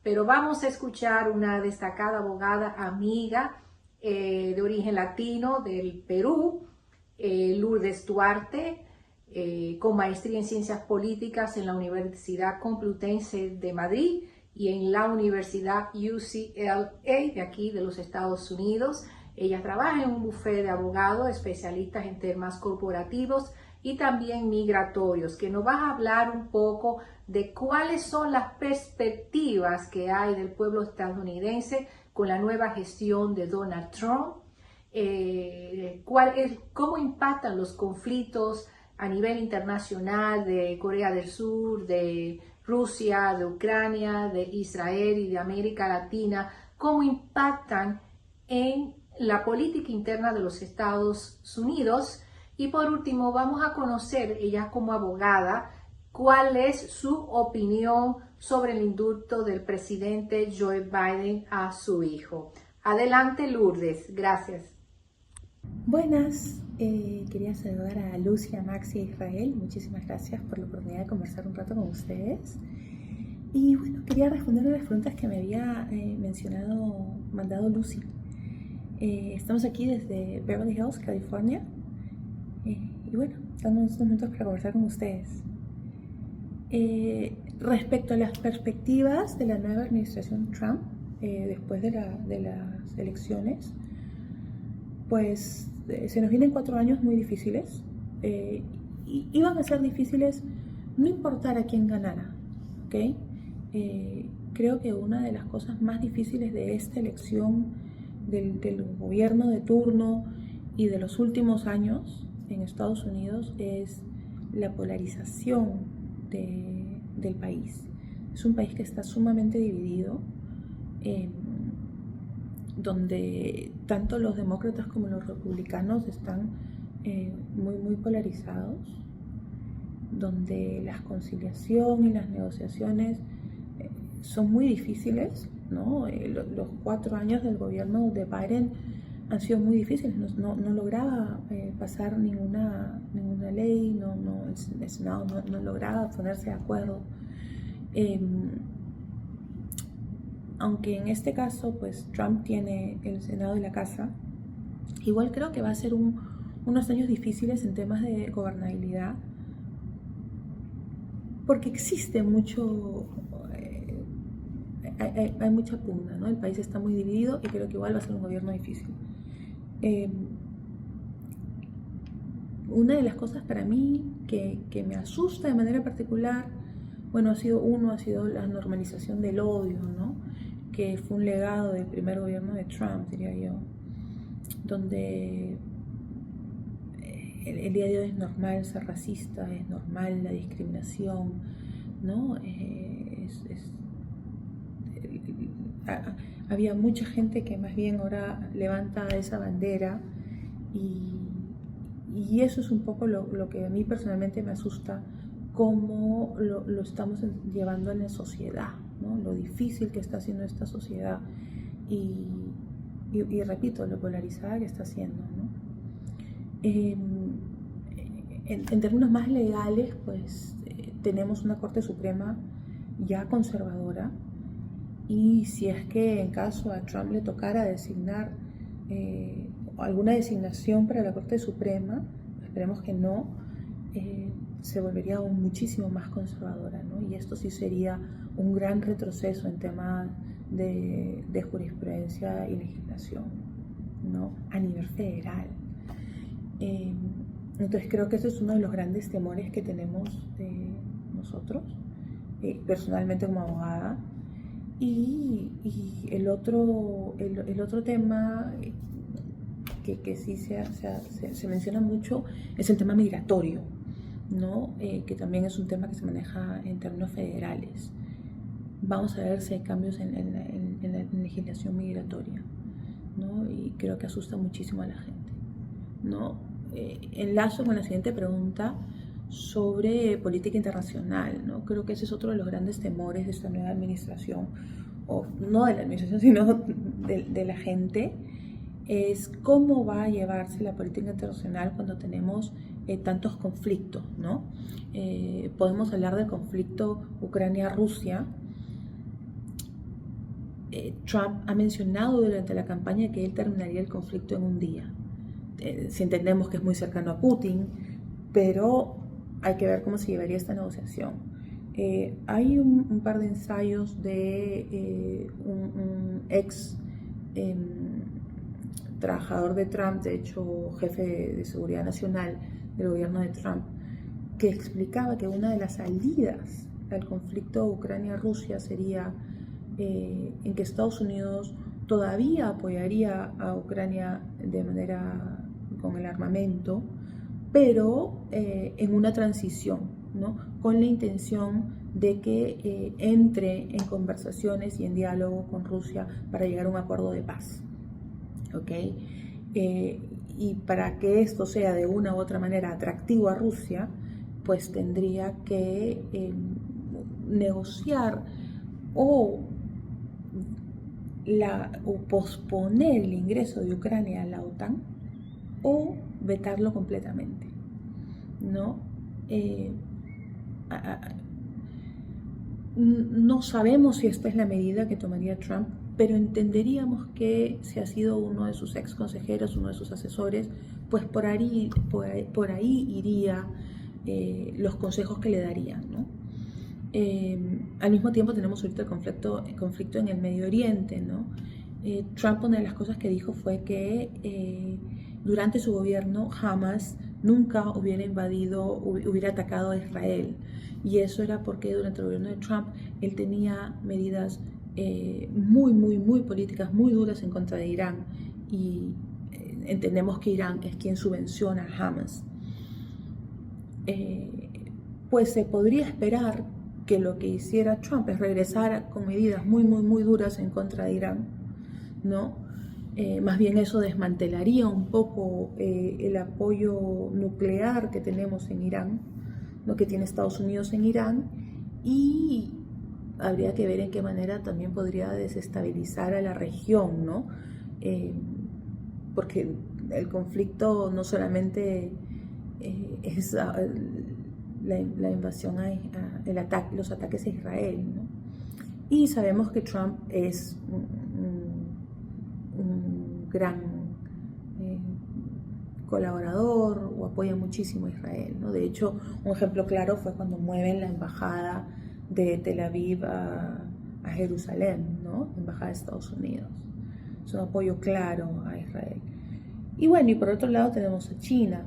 pero vamos a escuchar una destacada abogada amiga de origen latino del Perú, Lourdes Duarte, con maestría en Ciencias Políticas en la Universidad Complutense de Madrid y en la Universidad UCLA de aquí de los Estados Unidos. Ella trabaja en un bufete de abogados especialistas en temas corporativos y también migratorios, que nos va a hablar un poco de cuáles son las perspectivas que hay del pueblo estadounidense con la nueva gestión de Donald Trump, cómo impactan los conflictos a nivel internacional de Corea del Sur, de Rusia, de Ucrania, de Israel y de América Latina, cómo impactan en la política interna de los Estados Unidos. Y por último, vamos a conocer, ella como abogada, cuál es su opinión sobre el indulto del presidente Joe Biden a su hijo. Adelante, Lourdes. Gracias. Buenas, quería saludar a Lucia, Maxi e Israel. Muchísimas gracias por la oportunidad de conversar un rato con ustedes. Y bueno, quería responder a las preguntas que me había mandado Lucy. Estamos aquí desde Beverly Hills, California. Y bueno, dando unos minutos para conversar con ustedes. Respecto a las perspectivas de la nueva administración Trump, después de las elecciones, pues se nos vienen 4 años muy difíciles. Iban a ser difíciles no importar a quién ganara, ¿ok? Creo que una de las cosas más difíciles de esta elección del gobierno de turno y de los últimos años en Estados Unidos es la polarización del país. Es un país que está sumamente dividido, donde tanto los demócratas como los republicanos están muy polarizados, donde la conciliación y las negociaciones son muy difíciles, ¿no? Los 4 años del gobierno de Biden han sido muy difíciles, no lograba pasar ninguna ley, el Senado no lograba ponerse de acuerdo. Aunque en este caso pues Trump tiene el Senado y la Casa, igual creo que va a ser unos años difíciles en temas de gobernabilidad, porque existe mucho, hay mucha pugna, ¿no? El país está muy dividido y creo que igual va a ser un gobierno difícil. Una de las cosas para mí que me asusta de manera particular, bueno, ha sido la normalización del odio, ¿no? Que fue un legado del primer gobierno de Trump, diría yo, donde el día de hoy es normal ser racista, es normal la discriminación, ¿no? Había mucha gente que más bien ahora levanta esa bandera y eso es un poco lo que a mí personalmente me asusta, cómo lo estamos llevando en la sociedad, ¿no? Lo difícil que está haciendo esta sociedad y repito, lo polarizada que está haciendo, ¿no? En términos más legales, pues tenemos una Corte Suprema ya conservadora, y si es que en caso a Trump le tocara designar alguna designación para la Corte Suprema, esperemos que no, se volvería aún muchísimo más conservadora, ¿no? Y esto sí sería un gran retroceso en temas de jurisprudencia y legislación, ¿no? A nivel federal. Entonces creo que ese es uno de los grandes temores que tenemos nosotros, personalmente como abogada. Y el otro tema que sí se menciona mucho es el tema migratorio, ¿no? Que también es un tema que se maneja en términos federales. Vamos a ver si hay cambios en la legislación migratoria, ¿no? Y creo que asusta muchísimo a la gente, ¿no? Enlazo con la siguiente pregunta sobre política internacional, ¿no? Creo que ese es otro de los grandes temores de esta nueva administración, o no de la administración, sino de la gente, es cómo va a llevarse la política internacional cuando tenemos tantos conflictos, ¿no? Podemos hablar del conflicto Ucrania-Rusia, Trump ha mencionado durante la campaña que él terminaría el conflicto en un día. Si entendemos que es muy cercano a Putin, pero hay que ver cómo se llevaría esta negociación. Hay un par de ensayos de un ex trabajador de Trump, de hecho jefe de seguridad nacional del gobierno de Trump, que explicaba que una de las salidas al conflicto Ucrania-Rusia sería en que Estados Unidos todavía apoyaría a Ucrania de manera con el armamento, pero en una transición, ¿no? Con la intención de que entre en conversaciones y en diálogo con Rusia para llegar a un acuerdo de paz. ¿Okay? Y para que esto sea de una u otra manera atractivo a Rusia, pues tendría que negociar o posponer el ingreso de Ucrania a la OTAN o vetarlo completamente, ¿no? No sabemos si esta es la medida que tomaría Trump, pero entenderíamos que si ha sido uno de sus ex consejeros, uno de sus asesores, pues por ahí iría los consejos que le darían, ¿no? Al mismo tiempo tenemos ahorita el conflicto en el Medio Oriente, ¿no? Trump, una de las cosas que dijo fue que durante su gobierno Hamas nunca hubiera atacado a Israel, y eso era porque durante el gobierno de Trump él tenía medidas muy políticas, muy duras en contra de Irán, y entendemos que Irán es quien subvenciona a Hamas. Pues se podría esperar que lo que hiciera Trump es regresar con medidas muy duras en contra de Irán, ¿no? Más bien eso desmantelaría un poco el apoyo nuclear que tenemos en Irán, lo que tiene Estados Unidos en Irán, y habría que ver en qué manera también podría desestabilizar a la región, ¿no? Porque el conflicto no solamente es la invasión, los ataques a Israel, ¿no? Y sabemos que Trump es un gran colaborador o apoya muchísimo a Israel, ¿no? De hecho, un ejemplo claro fue cuando mueven la embajada de Tel Aviv a Jerusalén, ¿no? La embajada de Estados Unidos. Es un apoyo claro a Israel. Y bueno, y por otro lado tenemos a China,